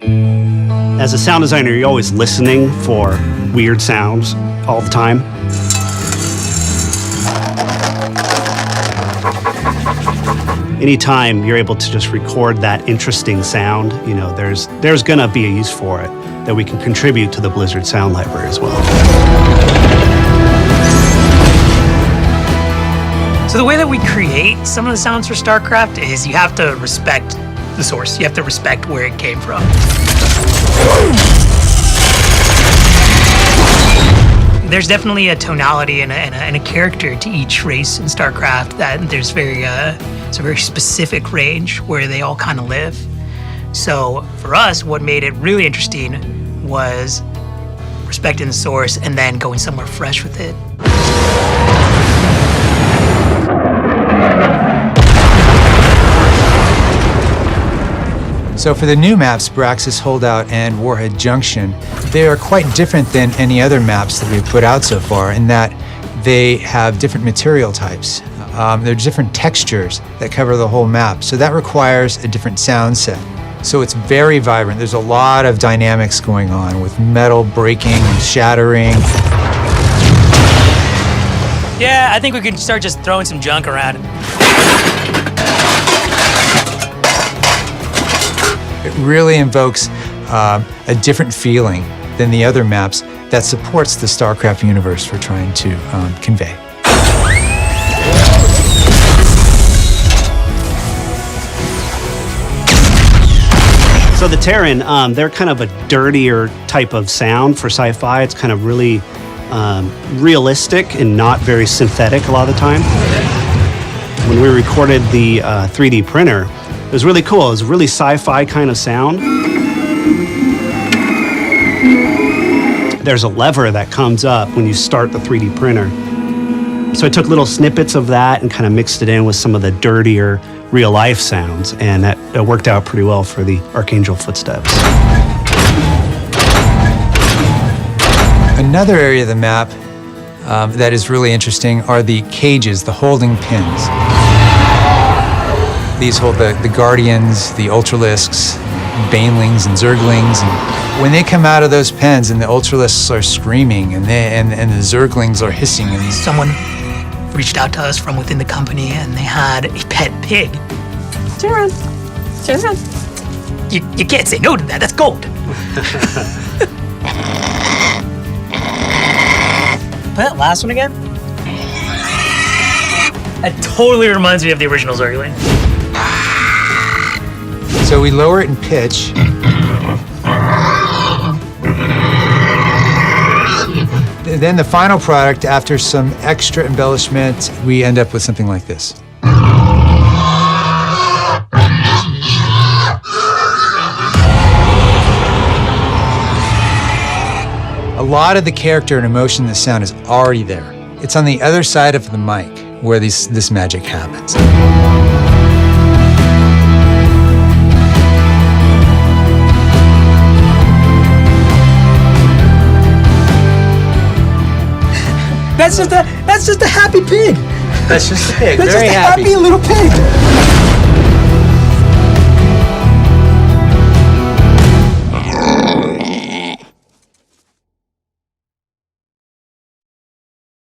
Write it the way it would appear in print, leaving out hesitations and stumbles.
As a sound designer, you're always listening for weird sounds all the time. Anytime you're able to just record that interesting sound, you know, there's gonna be a use for it that we can contribute to the Blizzard sound library as well. So the way that we create some of the sounds for StarCraft is you have to respect the source. You have to respect where it came from. There's definitely a tonality and a character to each race in StarCraft that there's it's a very specific range where they all kind of live. So for us, what made it really interesting was respecting the source and then going somewhere fresh with it. So for the new maps, Braxis Holdout and Warhead Junction, they are quite different than any other maps that we've put out so far in that they have different material types. There are different textures that cover the whole map, so that requires a different sound set. So it's very vibrant. There's a lot of dynamics going on with metal breaking and shattering. Yeah, I think we can start just throwing some junk around. It really invokes a different feeling than the other maps that supports the StarCraft universe we're trying to convey. So the Terran, they're kind of a dirtier type of sound for sci-fi. It's kind of really realistic and not very synthetic a lot of the time. When we recorded the 3D printer, it was really cool. It was a really sci-fi kind of sound. There's a lever that comes up when you start the 3D printer. So I took little snippets of that and kind of mixed it in with some of the dirtier real-life sounds, and that worked out pretty well for the Archangel footsteps. Another area of the map that is really interesting are the cages, the holding pins. These hold the Guardians, the Ultralisks, Banelings, and Zerglings. And when they come out of those pens and the Ultralisks are screaming and the Zerglings are hissing. And someone reached out to us from within the company and they had a pet pig. Terran. Terran. You can't say no to that. That's gold. Play that last one again. It totally reminds me of the original Zergling. So we lower it in pitch. Then the final product, after some extra embellishment, we end up with something like this. A lot of the character and emotion in the sound is already there. It's on the other side of the mic where this magic happens. That's just a happy pig. That's just a pig. That's Very just a happy happy little pig.